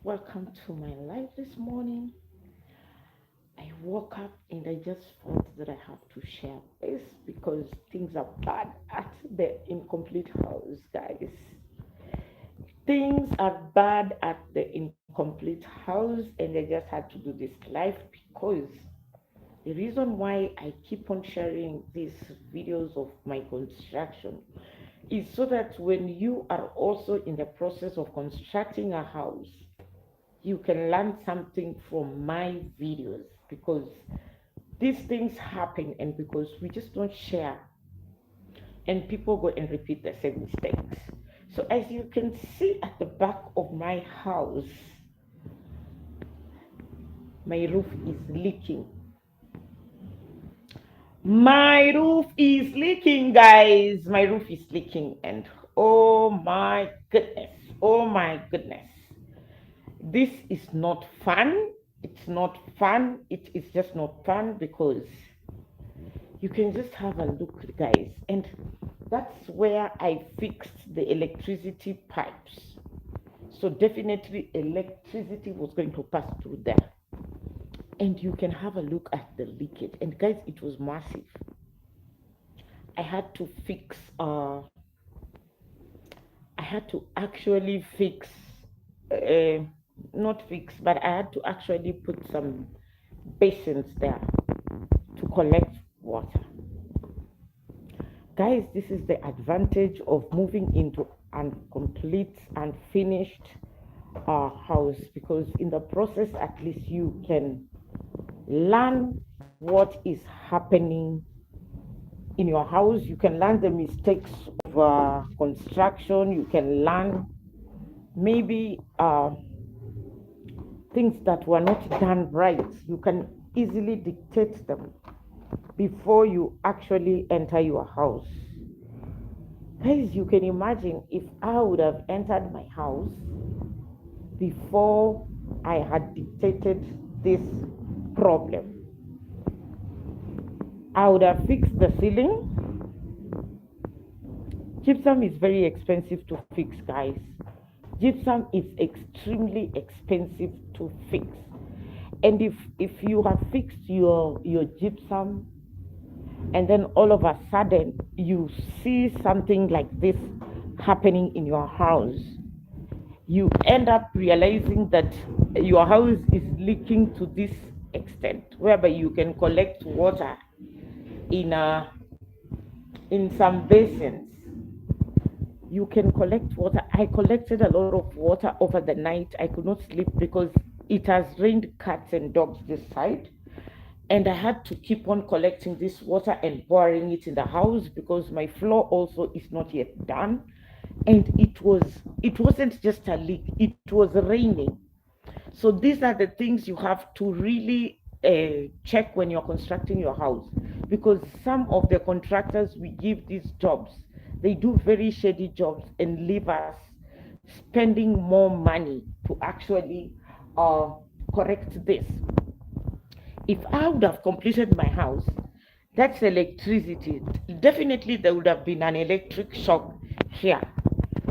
welcome to my life this morning. I woke up and I just felt that I have to share this because things are bad at the incomplete house, guys. Things are bad at the incomplete house, and I just had to do this live because the reason why I keep on sharing these videos of my construction is so that when you are also in the process of constructing a house, you can learn something from my videos because these things happen and because we just don't share and people go and repeat the same mistakes. So as you can see at the back of my house, my roof is leaking. My roof is leaking, guys. My roof is leaking, and oh my goodness, oh my goodness. This is not fun. It's not fun. It is just not fun because you can just have a look, guys. And that's where I fixed the electricity pipes. So definitely electricity was going to pass through there. And you can have a look at the leakage. And guys, it was massive. I had to fix I had to actually fix uh, not fix, but I had to actually put some basins there to collect water. Guys, this is the advantage of moving into an complete and finished house because in the process, at least you can learn what is happening in your house. You can learn the mistakes of construction. You can learn maybe things that were not done right. You can easily dictate them before you actually enter your house. Guys, you can imagine if I would have entered my house before I had dictated this problem. I would have fixed the ceiling. Gypsum is very expensive to fix, guys. Gypsum is extremely expensive to fix. And if you have fixed your gypsum and then all of a sudden you see something like this happening in your house, you end up realizing that your house is leaking to this extent whereby you can collect water in in some basins. You can collect water. I collected a lot of water over the night. I could not sleep because it has rained cats and dogs this side, and I had to keep on collecting this water and pouring it in the house because my floor also is not yet done. And it wasn't just a leak, it was raining. So these are the things you have to really check when you're constructing your house, because some of the contractors we give these jobs, they do very shady jobs and leave us spending more money to actually uh, correct this. If I would have completed my house, that's electricity. Definitely, there would have been an electric shock here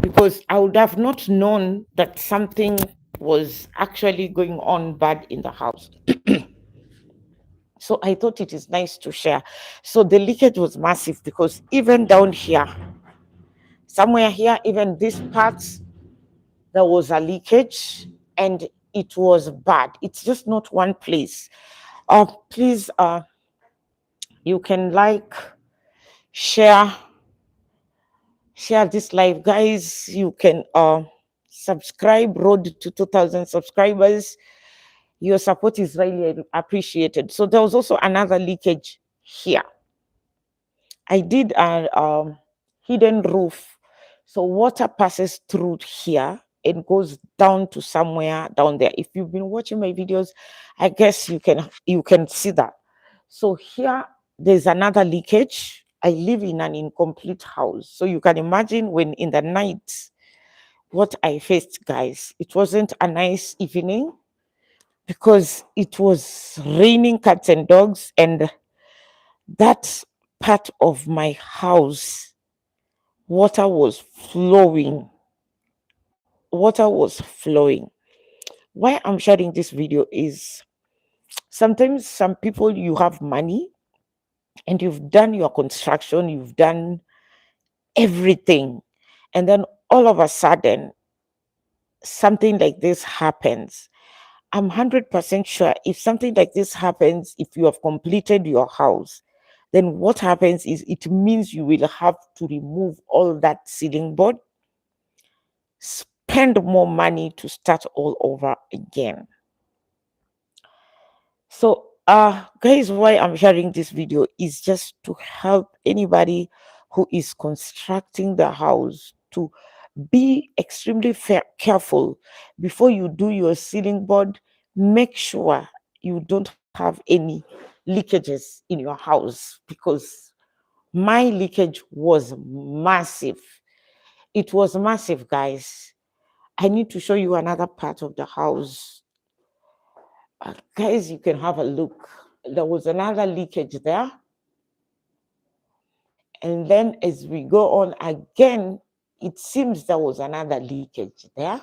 because I would have not known that something was actually going on bad in the house. So I thought it is nice to share. So the leakage was massive because even down here, somewhere here, even this part, there was a leakage and it was bad. It's just not one place. Please, you can like, share, share this live, guys. You can subscribe. Road to 2,000 subscribers. Your support is really appreciated. So there was also another leakage here. I did a hidden roof, so water passes through here and goes down to somewhere down there. If you've been watching my videos, I guess you can see that. So here there's another leakage. I live in an incomplete house, so you can imagine when in the night what I faced, guys. It wasn't a nice evening because it was raining cats and dogs, and that part of my house, water was flowing. Water was flowing. why I'm sharing this video is sometimes some people, you have money and you've done your construction, you've done everything, and then all of a sudden something like this happens. I'm 100% sure if something like this happens, if you have completed your house, then what happens is it means you will have to remove all that ceiling board, spend more money to start all over again. So, guys, why I'm sharing this video is just to help anybody who is constructing the house to be extremely careful before you do your ceiling board. Make sure you don't have any leakages in your house, because my leakage was massive. It was massive, guys. I need to show you another part of the house. Guys, you can have a look. There was another leakage there. And then as we go on again, it seems there was another leakage there.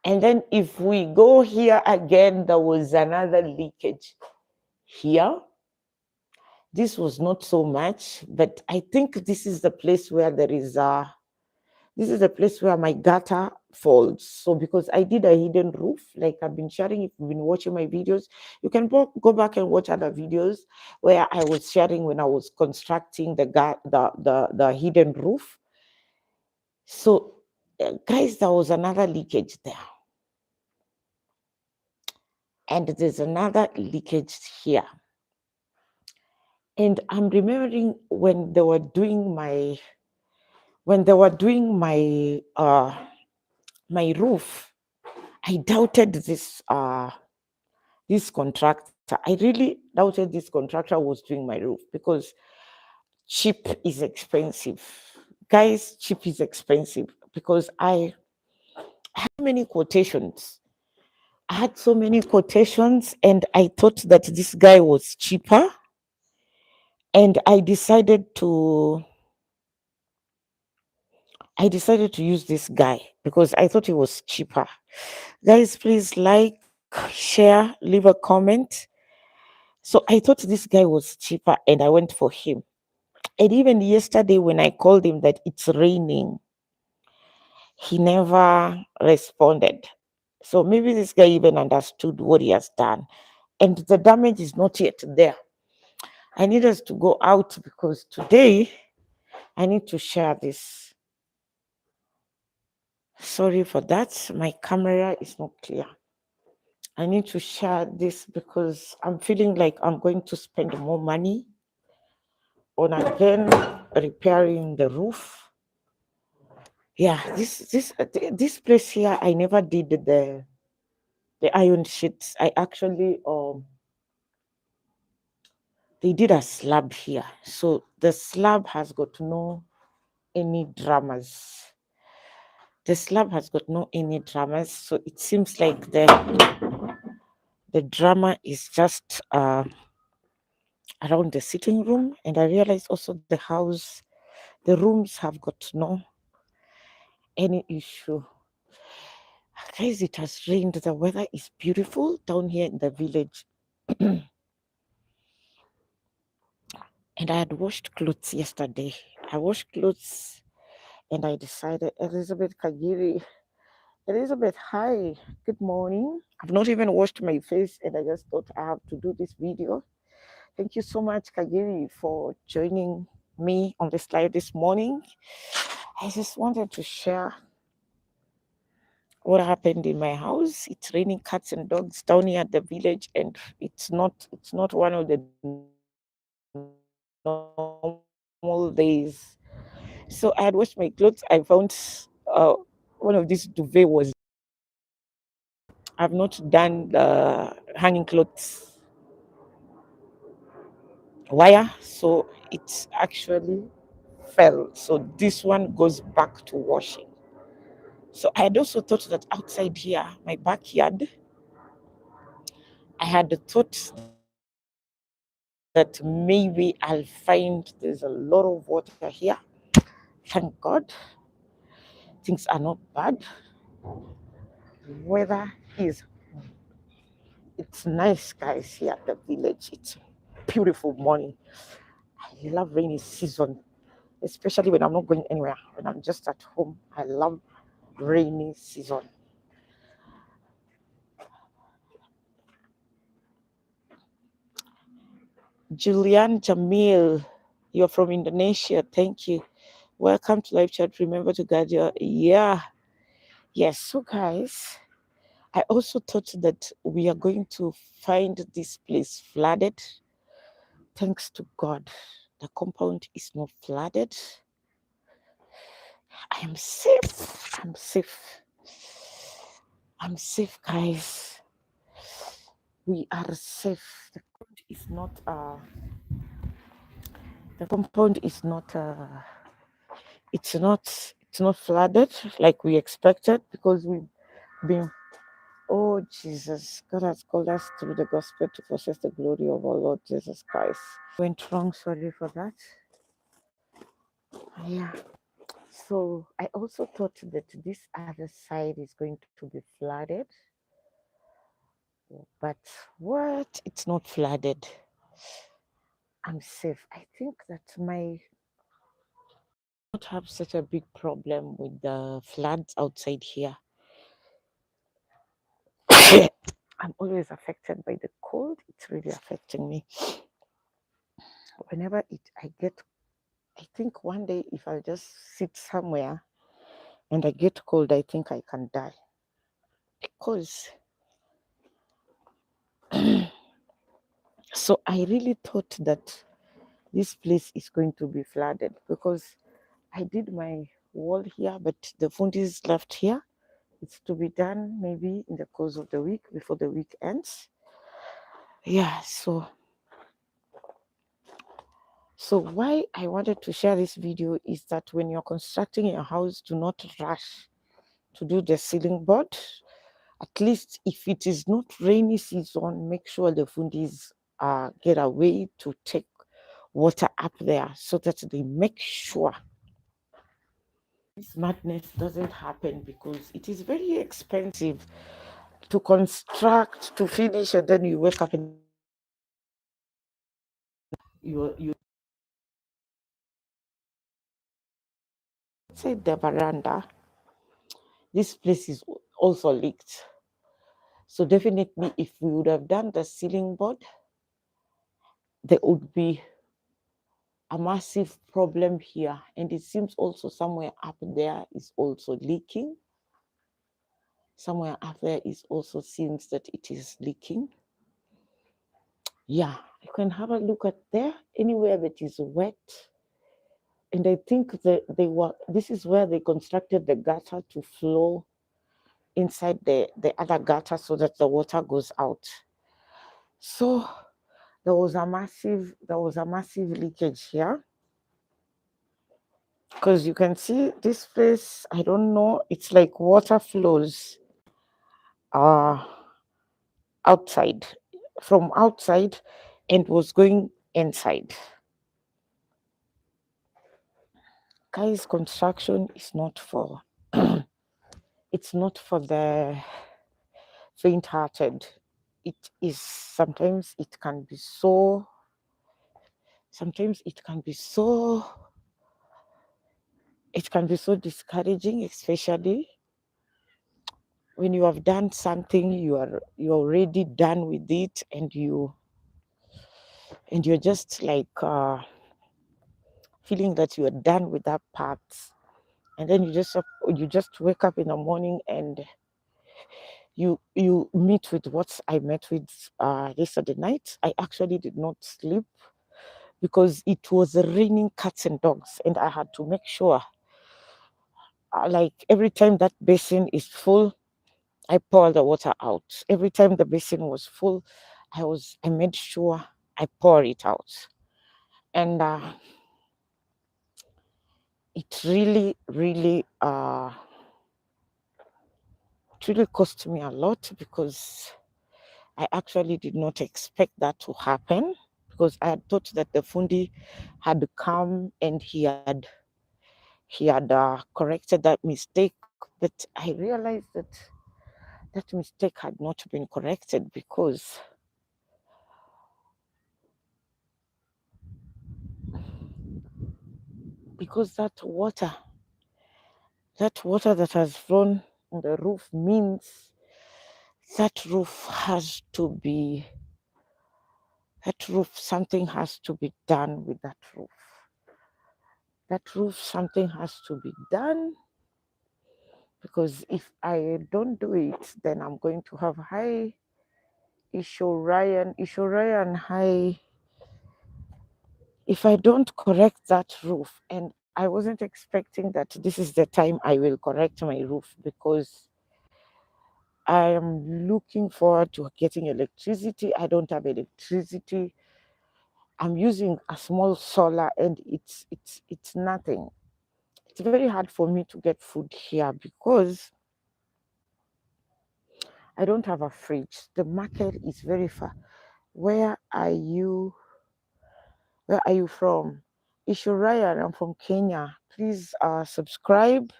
And then if we go here again, there was another leakage here. This was not so much, but I think this is the place where there is this is the place where my gutter falls. So because I did a hidden roof, like I've been sharing, if you've been watching my videos, you can go back and watch other videos where I was sharing when I was constructing the hidden roof. So guys, there was another leakage there. And there's another leakage here. And I'm remembering when they were doing my my roof, I doubted this contractor. I really doubted this contractor was doing my roof, because cheap is expensive. Guys, cheap is expensive, because I had many quotations. I had so many quotations, and I thought that this guy was cheaper. And I decided to use this guy because I thought he was cheaper. Guys, please like, share, leave a comment. So I thought this guy was cheaper and I went for him. And even yesterday when I called him that it's raining, he never responded. So maybe this guy even understood what he has done. And the damage is not yet there. I need us to go out because today I need to share this. Sorry for that. My camera is not clear. I need to share this because I'm feeling like I'm going to spend more money on again repairing the roof. Yeah, this place here, I never did the iron sheets. I actually they did a slab here, so the slab has got no any dramas. The slab has got no any dramas, so it seems like the drama is just around the sitting room. And I realized also the rooms have got no any issue. Guys, it has rained. The weather is beautiful down here in the village. And I had washed clothes yesterday. I washed clothes and I decided, Elizabeth Kagiri, Elizabeth, hi, good morning. I've not even washed my face and I just thought I have to do this video. Thank you so much, Kagiri, for joining me on this live this morning. I just wanted to share what happened in my house. It's raining cats and dogs down here at the village, and it's not one of the normal days. So I had washed my clothes. I found one of these duvet was. I've not done the hanging clothes wire, so it's actually fell. So this one goes back to washing. So I had also thought that outside here, my backyard, I had thought that maybe I'll find there's a lot of water here. Thank God. Things are not bad. Weather is it's nice, guys, here at the village. It's beautiful morning. I love rainy season, especially when I'm not going anywhere. When I'm just at home, I love rainy season. Julian Jamil, you're from Indonesia. Thank you. Welcome to live chat. Remember to guard your yes. So guys, I also thought that we are going to find this place flooded. Thanks to God, the compound is not flooded. I am safe. I'm safe. I'm safe, guys. We are safe. The compound is not it's not flooded like we expected, because we've been, oh Jesus, God has called us through the gospel to possess the glory of our Lord Jesus Christ. Went wrong, sorry for that. Yeah. So I also thought that this other side is going to be flooded, but what? It's not flooded. I'm safe. I think that my not have such a big problem with the floods outside here. I'm always affected by the cold. It's really affecting me. Whenever I think one day if I just sit somewhere and I get cold, I think I can die. Because so I really thought that this place is going to be flooded, because I did my wall here, but the food is left here. It's to be done maybe in the course of the week before the week ends. Yeah, so why I wanted to share this video is that when you're constructing your house, do not rush to do the ceiling board. At least if it is not rainy season, make sure the fundis get a way to take water up there, so that they make sure this madness doesn't happen, because it is very expensive to construct, to finish, and then you wake up and you say the veranda. This place is also leaked. So definitely, if we would have done the ceiling board, there would be a massive problem here. And it seems also somewhere up there is also leaking. Somewhere up there is also seems that it is leaking. Yeah, you can have a look at there, anywhere that is wet. And I think that this is where they constructed the gutter to flow inside the other gutter so that the water goes out. So there was a massive leakage here, because you can see this place, I don't know, it's like water flows uh outside, from outside, and was going inside. Guys, construction is not for it's not for the faint-hearted. It is sometimes it can be so discouraging, especially when you have done something, you're already done with it, and you're just like feeling that you are done with that part, and then you just wake up in the morning and you meet with what I met with yesterday night. I actually did not sleep because it was raining cats and dogs, and I had to make sure, like every time that basin is full, I pour the water out. Every time the basin was full, I made sure I pour it out, and it really, really, it really cost me a lot, because I actually did not expect that to happen, because I had thought that the fundi had come and he had corrected that mistake, but I realized that that mistake had not been corrected because that water that has flown on the roof means that roof has to be that roof something has to be done with that roof something has to be done, because if I don't do it, then I'm going to have high Ishorayan high if I don't correct that roof. And I wasn't expecting that this is the time I will correct my roof, because I am looking forward to getting electricity. I don't have electricity. I'm using a small solar and it's nothing. It's very hard for me to get food here because I don't have a fridge. The market is very far. Where are you? Where are you from? Ishuraya, I'm from Kenya. Please subscribe.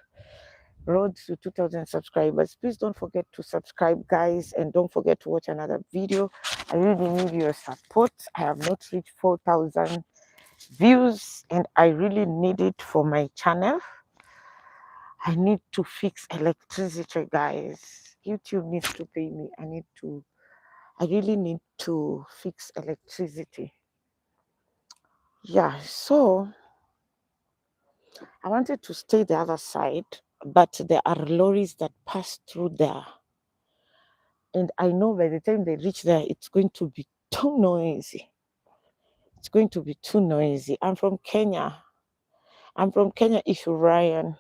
Road to 2,000 subscribers. Please don't forget to subscribe, guys, and don't forget to watch another video. I really need your support. I have not reached 4,000 views, and I really need it for my channel. I need to fix electricity, guys. YouTube needs to pay me. I really need to fix electricity. Yeah, so I wanted to stay the other side, but there are lorries that pass through there. And I know by the time they reach there, it's going to be too noisy. It's going to be too noisy. I'm from Kenya. Issue Ryan.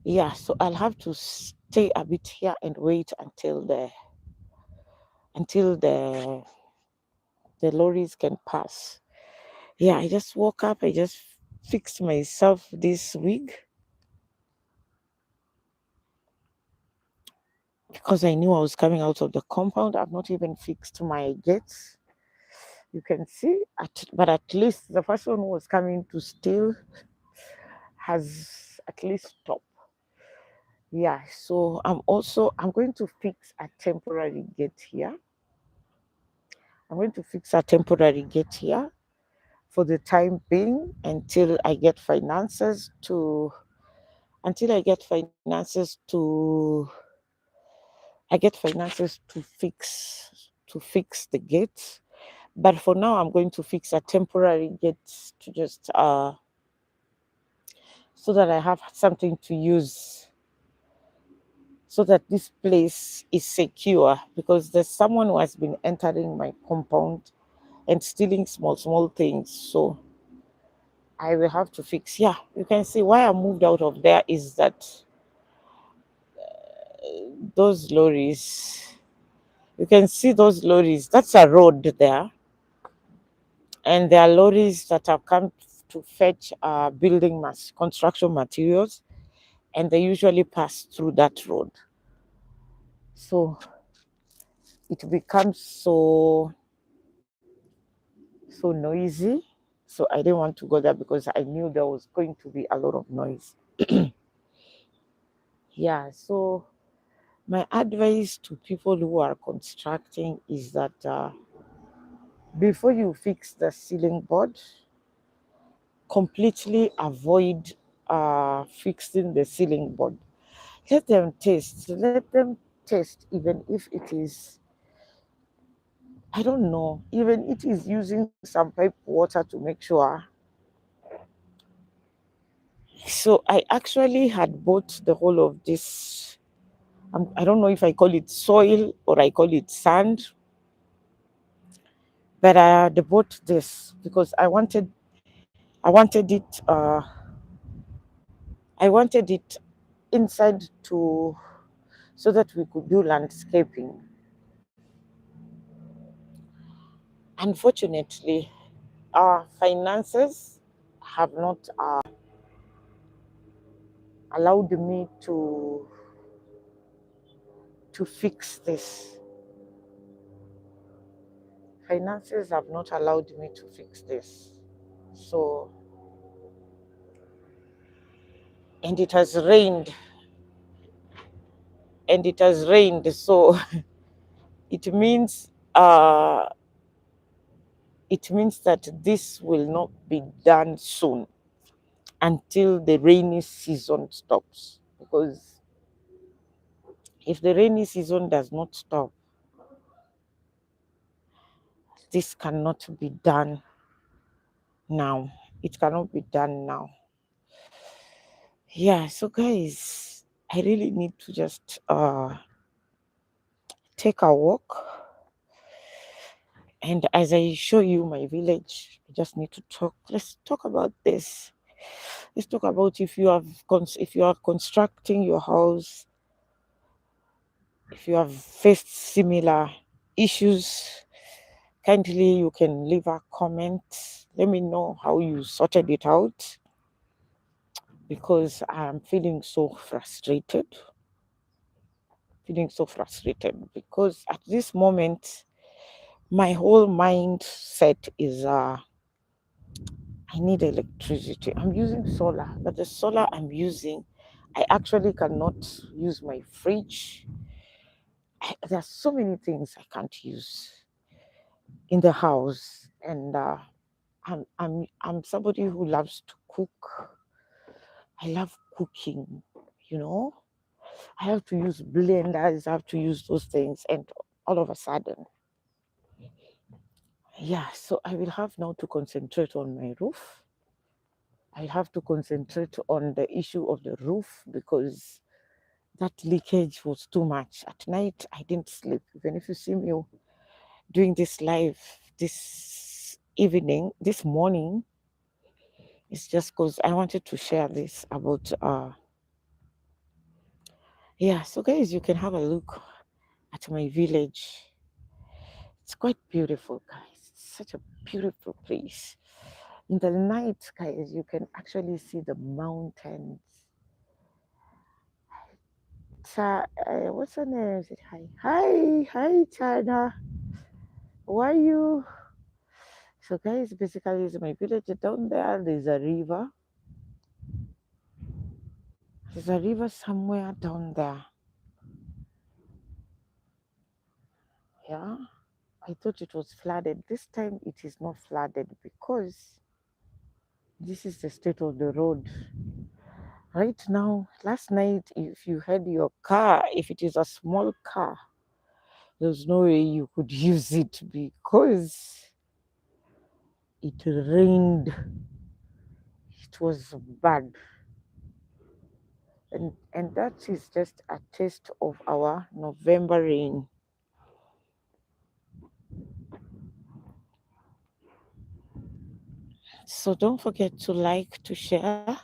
Yeah, so I'll have to stay a bit here and wait until the lorries can pass. Yeah, I just woke up. I just fixed myself this wig because I knew I was coming out of the compound. I've not even fixed my gates. You can see, but at least the person who was coming to steal has at least stopped. Yeah, so I'm going to fix a temporary gate here. I'm going to fix a temporary gate here for the time being until I get finances to fix the gate. But for now, I'm going to fix a temporary gate to just so that I have something to use, so that this place is secure, because there's someone who has been entering my compound and stealing small things. So I will have to fix. Yeah, you can see why I moved out of there is that those lorries, you can see those lorries, that's a road there. And there are lorries that have come to fetch construction materials, and they usually pass through that road. So it becomes so noisy. So I didn't want to go there because I knew there was going to be a lot of noise. Yeah, so my advice to people who are constructing is that before you fix the ceiling board, completely avoid fixing the ceiling board. Let them test, even if it is, I don't know, even it is using some pipe water to make sure. So I actually had bought the whole of this. I don't know if I call it soil or I call it sand, but I had bought this because I wanted it. I wanted it inside to so that we could do landscaping. Unfortunately, our finances have not allowed me to fix this. Finances have not allowed me to fix this. So, and it has rained and it has rained, so it means uh it means that this will not be done soon until the rainy season stops. Because if the rainy season does not stop, this cannot be done now. It cannot be done now. Yeah, so guys, I really need to just take a walk. And as I show you my village, I just need to talk. Let's talk about this. Let's talk about if you are constructing your house, if you have faced similar issues. Kindly, you can leave a comment. Let me know how you sorted it out, because I am feeling so frustrated. Because at this moment, my whole mindset is I need electricity. I'm using solar, but the solar I'm using, I actually cannot use my fridge. There are so many things I can't use in the house, and I'm somebody who loves to cook. I love cooking, you know. I have to use blenders, I have to use those things, and all of a sudden, yeah. So I will have now to concentrate on my roof. I have to concentrate on the issue of the roof, because that leakage was too much. At night, I didn't sleep. Even if you see me doing this live this evening, this morning, it's just because I wanted to share this about yeah. So guys, you can have a look at my village. It's quite beautiful, guys. It's such a beautiful place. In the night, guys, you can actually see the mountains. What's her name? Is it hi, China. How are you? So, guys, basically, it's my village. Down there, there's a river. There's a river somewhere down there. Yeah. I thought it was flooded. This time, it is not flooded, because this is the state of the road. Right now, last night, if you had your car, if it is a small car, there's no way you could use it, because it rained. It was bad. And that is just a taste of our November rain. So don't forget to like, to share.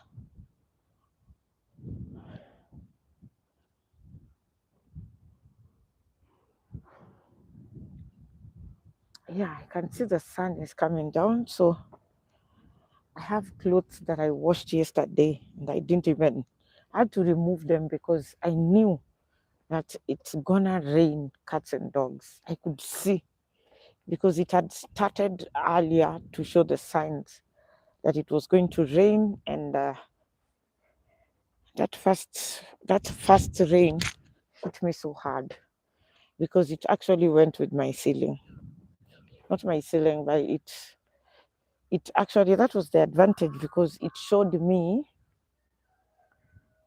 Yeah, I can see the sun is coming down. So I have clothes that I washed yesterday, and I didn't even, I had to remove them, because I knew that it's gonna rain cats and dogs. I could see, because it had started earlier to show the signs that it was going to rain. And that first rain hit me so hard, because it actually went with my ceiling. Not my ceiling, but it actually, that was the advantage, because it showed me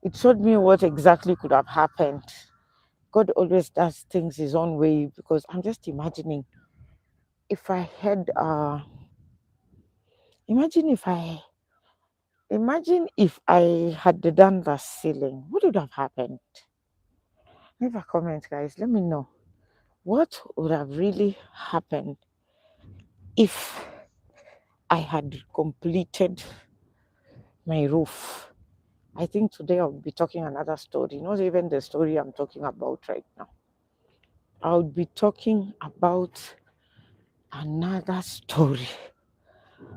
what exactly could have happened. God always does things his own way, because I'm just imagining if I had imagine if I had done the ceiling, what would have happened? Leave a comment, guys. Let me know what would have really happened if I had completed my roof. I think today I'll be talking another story, not even the story I'm talking about right now. I'll be talking about another story.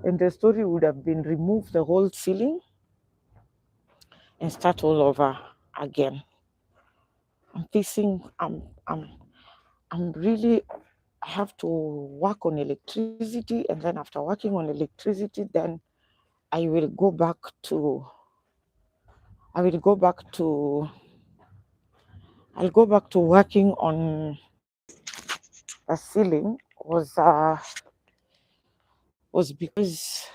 And the story would have been remove the whole ceiling and start all over again. I'm really, I have to work on electricity, and then after working on electricity, then I will go back to I'll go back to working on a ceiling was because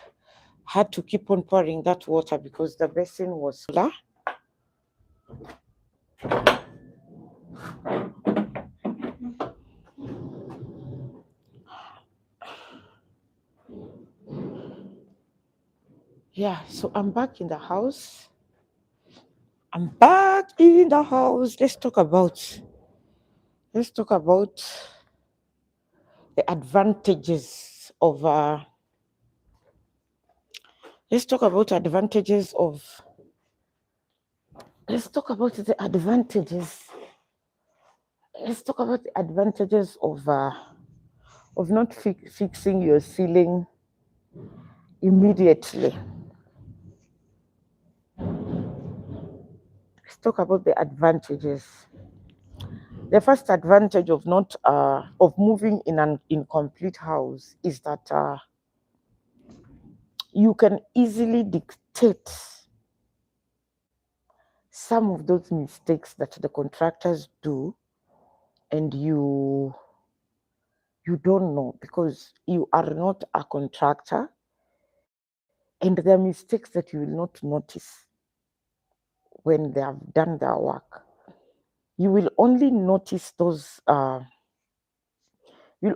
I had to keep on pouring that water because the basin was full. Yeah, so I'm back in the house. I'm back in the house. Let's talk about the advantages of let's talk about advantages of let's talk about the advantages let's talk about the advantages of not fixing your ceiling immediately. Let's talk about the advantages. The first advantage of not of moving in an incomplete house is that you can easily dictate some of those mistakes that the contractors do, and you don't know because you are not a contractor, and there are mistakes that you will not notice when they have done their work. You will only notice those you'll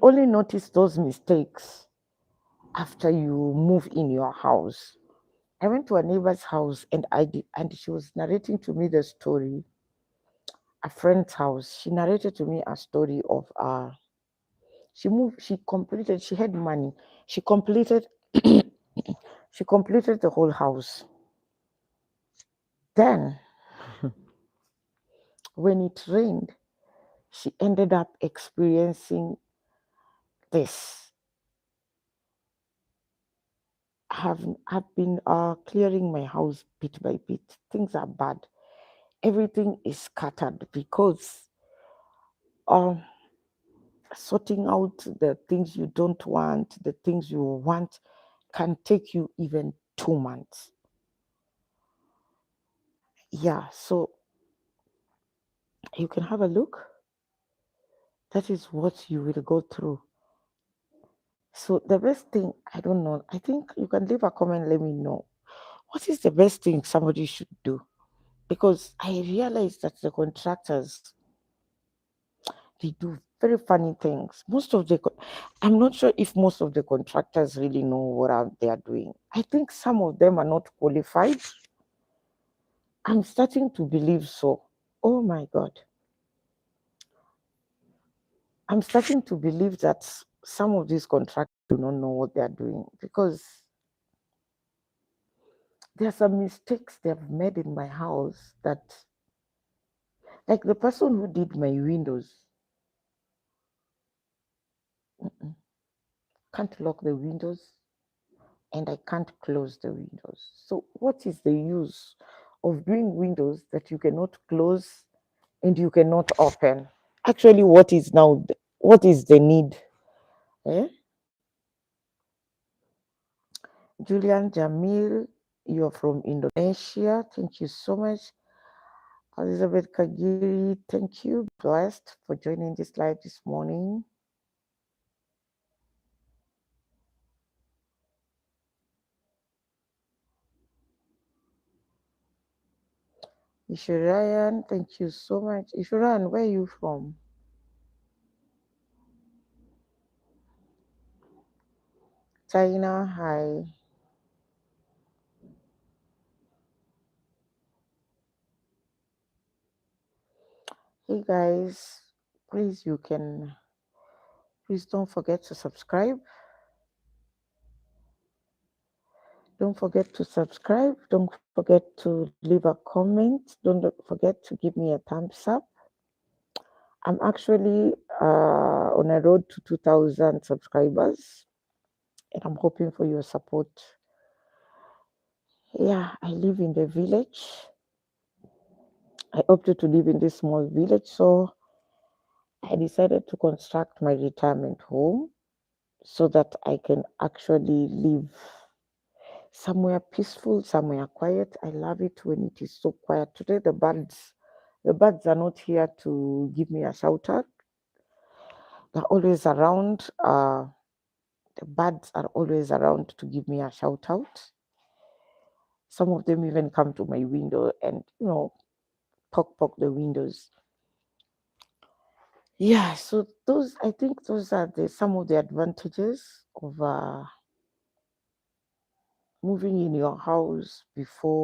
only notice those mistakes after you move in your house. I went to a neighbor's house and she was narrating to me the story. A friend's house. She narrated to me a story of she had money. She completed she completed the whole house. Then when it rained, she ended up experiencing this. I've been clearing my house bit by bit. Things are bad. Everything is scattered because um sorting out the things you don't want, the things you want can take you even 2 months. Yeah, so you can have a look. That is what you will go through. So the best thing, I don't know. I think you can leave a comment, let me know. What is the best thing somebody should do? Because I realize that the contractors, they do very funny things. I'm not sure if most of the contractors really know what they are doing. I think some of them are not qualified. I'm starting to believe so. Oh my God. I'm starting to believe that some of these contractors do not know what they are doing because there are some mistakes they have made in my house that, like the person who did my windows, can't lock the windows and I can't close the windows. So, what is the use of doing windows that you cannot close and you cannot open? Actually, what is the need? Eh? Julian Jamil, you're from Indonesia. Thank you so much. Elizabeth Kagiri, thank you. Blessed for joining this live this morning. Ishurayan, thank you so much. Ishurayan, where are you from? China, hi. Hey guys, please don't forget to subscribe. Don't forget to subscribe. Don't forget to leave a comment. Don't forget to give me a thumbs up. I'm actually on a road to 2,000 subscribers, and I'm hoping for your support. Yeah, I live in the village. I opted to live in this small village, so I decided to construct my retirement home so that I can actually live somewhere peaceful, somewhere quiet. I love it when it is so quiet. Today, the birds The birds are not here to give me a shout out. They're always around. The birds are always around to give me a shout out. Some of them even come to my window and, poke the windows. Yeah, so I think those are some of the advantages of moving in your house before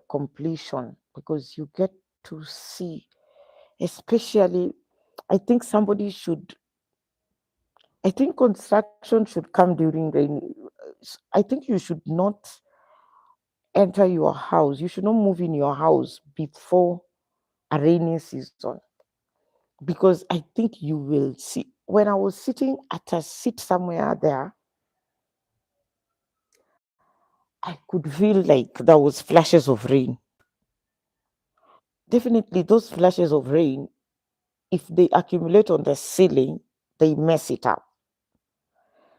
completion, because you get to see, especially, I think somebody should, I think construction should come during rainy. I think you should not enter your house. You should not move in your house before a rainy season, because I think you will see. When I was sitting at a seat somewhere there, I could feel like there was flashes of rain. Definitely, those flashes of rain, if they accumulate on the ceiling, they mess it up.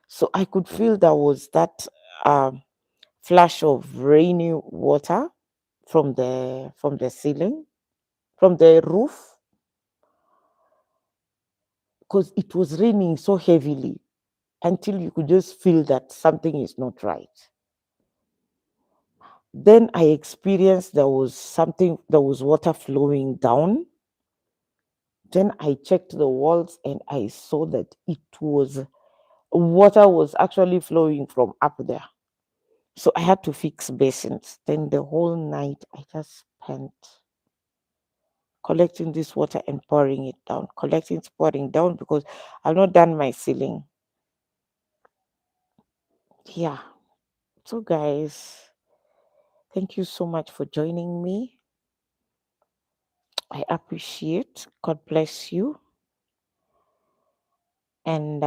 So I could feel there was that um, flash of rainy water from the ceiling, from the roof, because it was raining so heavily until you could just feel that something is not right. Then I experienced there was water flowing down. Then I checked the walls and I saw that it was water was actually flowing from up there. So I had to fix basins. Then the whole night I just spent collecting this water and pouring it down, pouring down, because I've not done my ceiling. Yeah. So guys, thank you so much for joining me. I appreciate. God bless you. And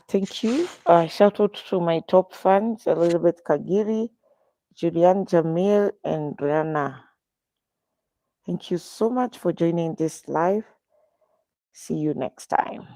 thank you. Shout out to my top fans, Elizabeth Kagiri, Julian Jamil, and Rihanna. Thank you so much for joining this live. See you next time.